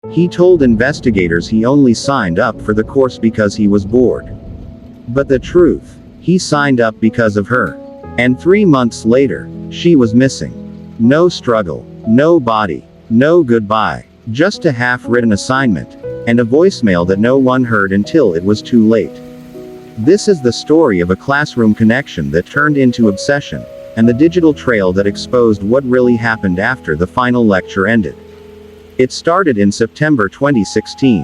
He told investigators he only signed up for the course because he was bored. But the truth, he signed up because of her. And 3 months later, she was missing. No struggle, no body, no goodbye, just a half-written assignment, and a voicemail that no one heard until it was too late. This is the story of a classroom connection that turned into obsession, and the digital trail that exposed what really happened after the final lecture ended. It started in September 2016.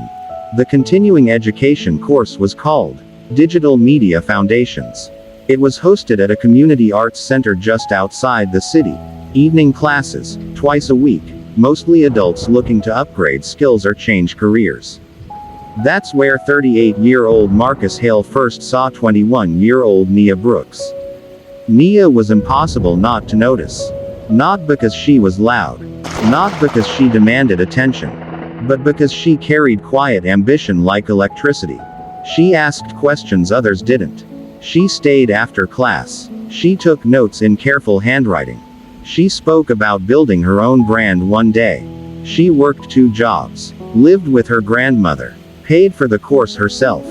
The continuing education course was called Digital Media Foundations. It was hosted at a community arts center just outside the city. Evening classes, twice a week, mostly adults looking to upgrade skills or change careers. That's where 38-year-old Marcus Hale first saw 21-year-old Nia Brooks. Nia was impossible not to notice. Not because she was loud. Not because she demanded attention. But because she carried quiet ambition like electricity. She asked questions others didn't. She stayed after class. She took notes in careful handwriting. She spoke about building her own brand one day. She worked 2 jobs. Lived with her grandmother. Paid for the course herself.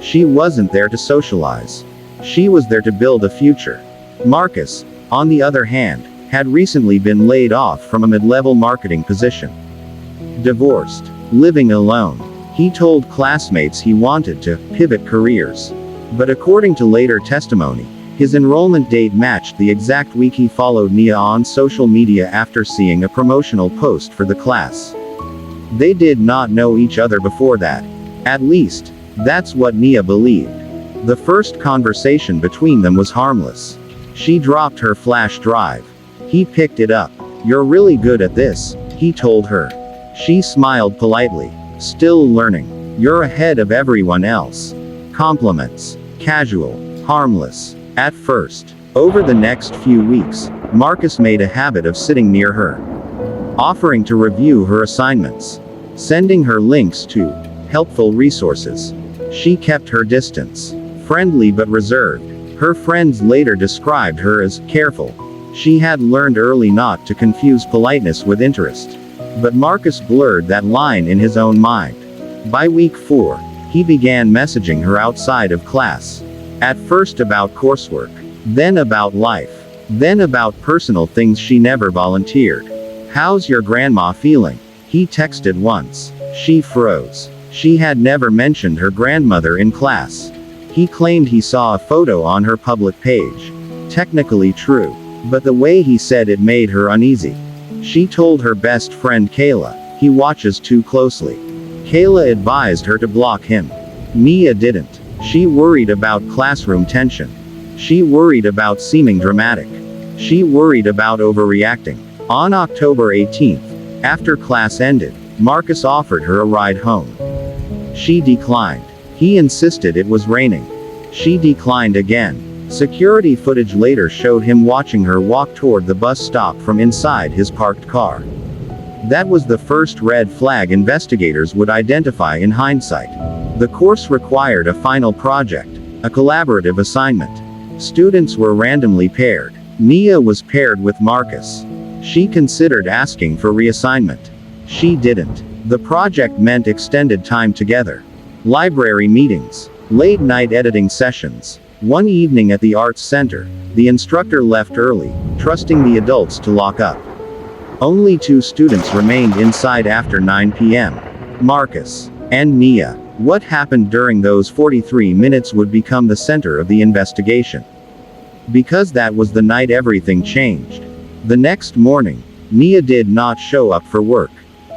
She wasn't there to socialize. She was there to build a future. Marcus, on the other hand, had recently been laid off from a mid-level marketing position. Divorced. Living alone. He told classmates he wanted to pivot careers. But according to later testimony, his enrollment date matched the exact week he followed Nia on social media after seeing a promotional post for the class. They did not know each other before that. At least, that's what Nia believed. The first conversation between them was harmless. She dropped her flash drive. He picked it up. "You're really good at this," he told her. She smiled politely. "Still learning. You're ahead of everyone else." Compliments. Casual. Harmless. At first. Over the next few weeks, Marcus made a habit of sitting near her. Offering to review her assignments. Sending her links to helpful resources. She kept her distance. Friendly but reserved. Her friends later described her as careful. She had learned early not to confuse politeness with interest. But Marcus blurred that line in his own mind. By week 4, he began messaging her outside of class. At first about coursework. Then about life. Then about personal things she never volunteered. "How's your grandma feeling?" he texted once. She froze. She had never mentioned her grandmother in class. He claimed he saw a photo on her public page. Technically true. But the way he said it made her uneasy. She told her best friend Kayla, "He watches too closely." Kayla advised her to block him. Nia didn't. She worried about classroom tension. She worried about seeming dramatic. She worried about overreacting. On October 18th, after class ended, Marcus offered her a ride home. She declined. He insisted it was raining. She declined again. Security footage later showed him watching her walk toward the bus stop from inside his parked car. That was the first red flag investigators would identify in hindsight. The course required a final project, a collaborative assignment. Students were randomly paired. Nia was paired with Marcus. She considered asking for reassignment. She didn't. The project meant extended time together. Library meetings. Late-night editing sessions. One evening at the Arts Center, the instructor left early, trusting the adults to lock up. Only 2 students remained inside after 9 p.m. Marcus and Nia. What happened during those 43 minutes would become the center of the investigation. Because that was the night everything changed. The next morning, Nia did not show up for work.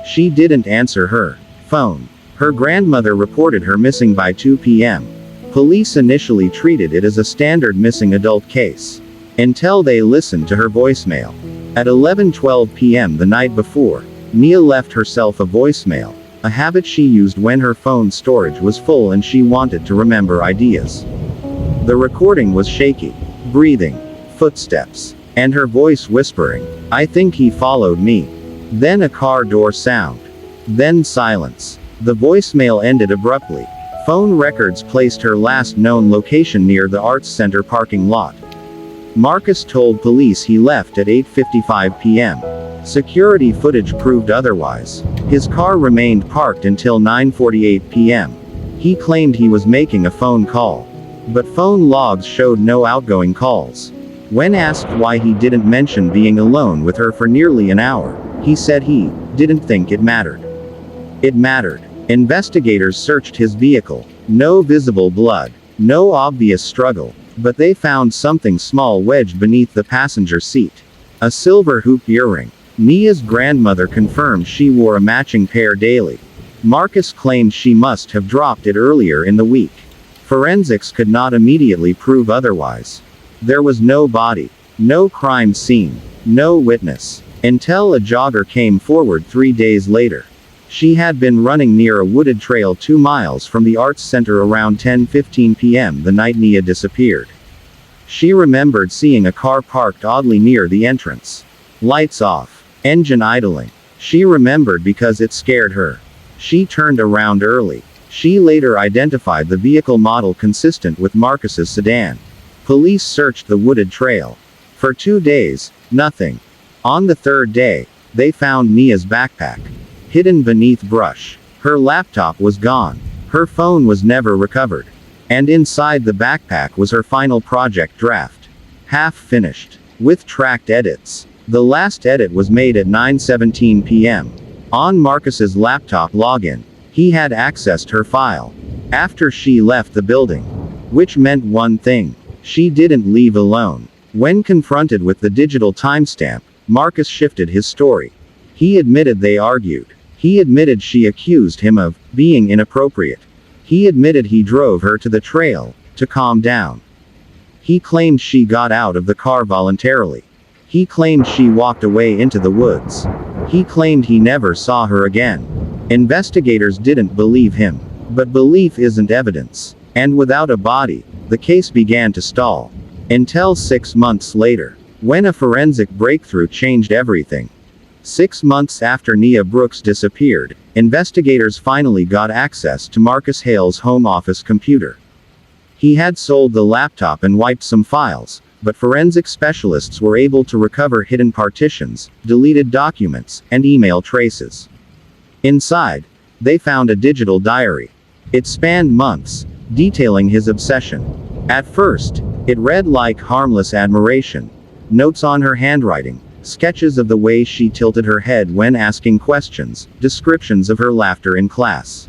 She didn't answer her phone. Her grandmother reported her missing by 2 p.m. Police initially treated it as a standard missing adult case. Until they listened to her voicemail. At 11:12 p.m. the night before, Nia left herself a voicemail, a habit she used when her phone storage was full and she wanted to remember ideas. The recording was shaky. Breathing. Footsteps. And her voice whispering, "I think he followed me." Then a car door sound. Then silence. The voicemail ended abruptly. Phone records placed her last known location near the Arts Center parking lot. Marcus told police he left at 8:55 p.m. Security footage proved otherwise. His car remained parked until 9:48 p.m. He claimed he was making a phone call. But phone logs showed no outgoing calls. When asked why he didn't mention being alone with her for nearly an hour, he said he didn't think it mattered. It mattered. Investigators searched his vehicle. No visible blood. No obvious struggle. But they found something small wedged beneath the passenger seat. A silver hoop earring. Nia's grandmother confirmed she wore a matching pair daily. Marcus claimed she must have dropped it earlier in the week. Forensics could not immediately prove otherwise. There was no body. No crime scene. No witness. Until a jogger came forward 3 days later. She had been running near a wooded trail 2 miles from the arts center around 10:15 p.m. the night Nia disappeared. She remembered seeing a car parked oddly near the entrance. Lights off. Engine idling. She remembered because it scared her. She turned around early. She later identified the vehicle model consistent with Marcus's sedan. Police searched the wooded trail. For 2 days, nothing. On the 3rd day, they found Nia's backpack. Hidden beneath brush. Her laptop was gone. Her phone was never recovered. And inside the backpack was her final project draft. Half finished. With tracked edits. The last edit was made at 9:17 p.m. On Marcus's laptop login. He had accessed her file. After she left the building. Which meant one thing. She didn't leave alone. When confronted with the digital timestamp, Marcus shifted his story. He admitted they argued. He admitted she accused him of being inappropriate. He admitted he drove her to the trail to calm down. He claimed she got out of the car voluntarily. He claimed she walked away into the woods. He claimed he never saw her again. Investigators didn't believe him. But belief isn't evidence. And without a body, the case began to stall. Until 6 months later, when a forensic breakthrough changed everything. 6 months after Nia Brooks disappeared, investigators finally got access to Marcus Hale's home office computer. He had sold the laptop and wiped some files, but forensic specialists were able to recover hidden partitions, deleted documents, and email traces. Inside, they found a digital diary. It spanned months, detailing his obsession. At first, it read like harmless admiration. Notes on her handwriting, sketches of the way she tilted her head when asking questions, descriptions of her laughter in class.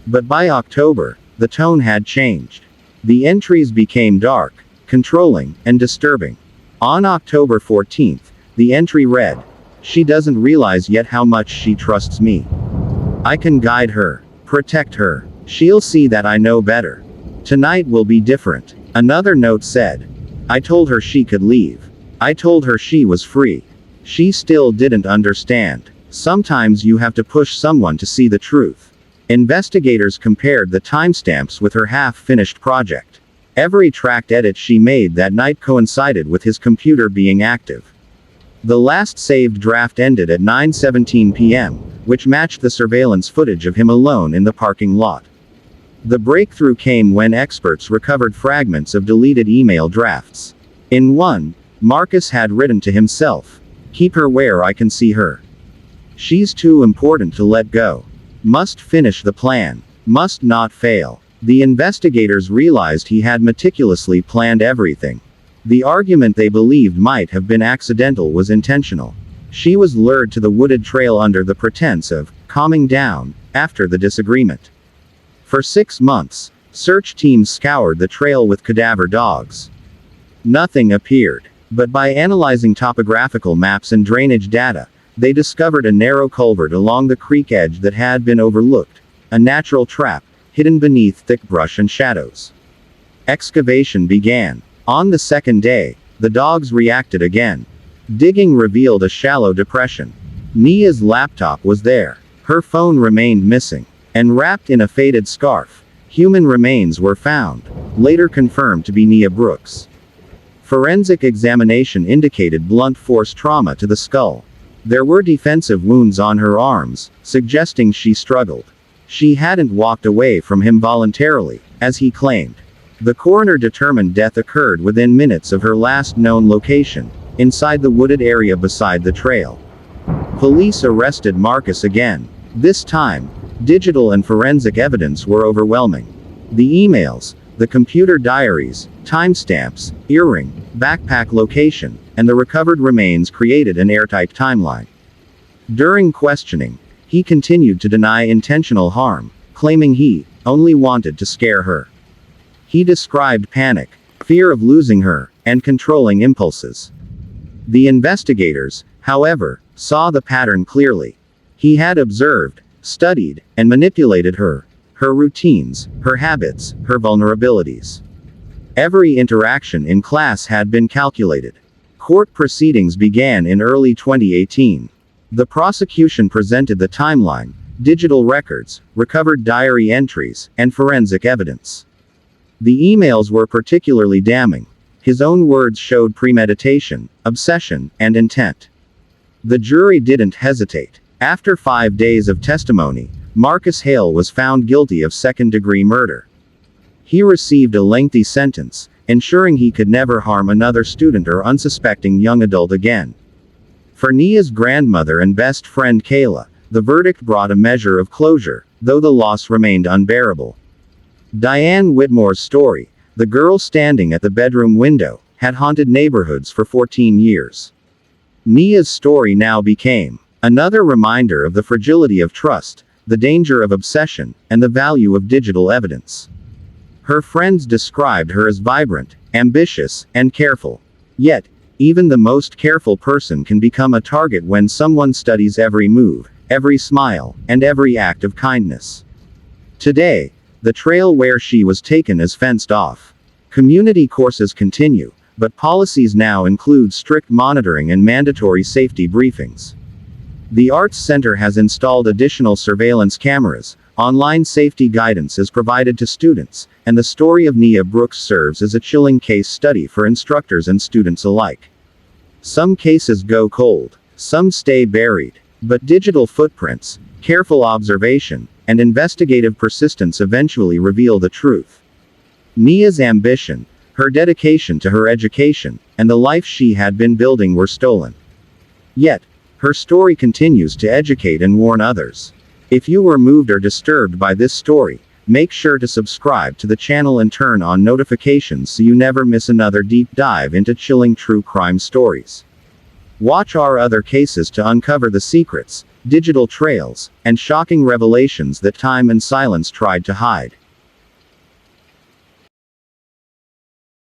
But by October, the tone had changed. The entries became dark, controlling, and disturbing. On October 14th, the entry read, "She doesn't realize yet how much she trusts me. I can guide her, protect her. She'll see that I know better. Tonight will be different." Another note said, "I told her she could leave. I told her she was free. She still didn't understand. Sometimes you have to push someone to see the truth." Investigators compared the timestamps with her half-finished project. Every tracked edit she made that night coincided with his computer being active. The last saved draft ended at 9:17 p.m., which matched the surveillance footage of him alone in the parking lot. The breakthrough came when experts recovered fragments of deleted email drafts. In one, Marcus had written to himself, "Keep her where I can see her. She's too important to let go. Must finish the plan. Must not fail." The investigators realized he had meticulously planned everything. The argument they believed might have been accidental was intentional. She was lured to the wooded trail under the pretense of calming down after the disagreement. For 6 months, search teams scoured the trail with cadaver dogs. Nothing appeared. But by analyzing topographical maps and drainage data, they discovered a narrow culvert along the creek edge that had been overlooked, a natural trap, hidden beneath thick brush and shadows. Excavation began. On the 2nd day, the dogs reacted again. Digging revealed a shallow depression. Nia's laptop was there. Her phone remained missing. And wrapped in a faded scarf, human remains were found, later confirmed to be Nia Brooks. Forensic examination indicated blunt force trauma to the skull. There were defensive wounds on her arms, suggesting she struggled. She hadn't walked away from him voluntarily, as he claimed. The coroner determined death occurred within minutes of her last known location, inside the wooded area beside the trail. Police arrested Marcus again. This time, digital and forensic evidence were overwhelming. The emails, the computer diaries, timestamps, earring, backpack location, and the recovered remains created an airtight timeline. During questioning, he continued to deny intentional harm, claiming he only wanted to scare her. He described panic, fear of losing her, and controlling impulses. The investigators, however, saw the pattern clearly. He had observed, studied, and manipulated her routines, her habits, her vulnerabilities. Every interaction in class had been calculated. Court proceedings began in early 2018. The prosecution presented the timeline, digital records, recovered diary entries, and forensic evidence. The emails were particularly damning. His own words showed premeditation, obsession, and intent. The jury didn't hesitate. After 5 days of testimony, Marcus Hale was found guilty of second-degree murder. He received a lengthy sentence, ensuring he could never harm another student or unsuspecting young adult again. For Nia's grandmother and best friend Kayla, the verdict brought a measure of closure, though the loss remained unbearable. Diane Whitmore's story, the girl standing at the bedroom window, had haunted neighborhoods for 14 years. Nia's story now became another reminder of the fragility of trust, the danger of obsession, and the value of digital evidence. Her friends described her as vibrant, ambitious, and careful. Yet, even the most careful person can become a target when someone studies every move, every smile, and every act of kindness. Today, the trail where she was taken is fenced off. Community courses continue, but policies now include strict monitoring and mandatory safety briefings. The Arts Center has installed additional surveillance cameras, online safety guidance is provided to students, and the story of Nia Brooks serves as a chilling case study for instructors and students alike. Some cases go cold, some stay buried, but digital footprints, careful observation, and investigative persistence eventually reveal the truth. Nia's ambition, her dedication to her education, and the life she had been building were stolen. Yet, her story continues to educate and warn others. If you were moved or disturbed by this story, make sure to subscribe to the channel and turn on notifications so you never miss another deep dive into chilling true crime stories. Watch our other cases to uncover the secrets, digital trails, and shocking revelations that time and silence tried to hide.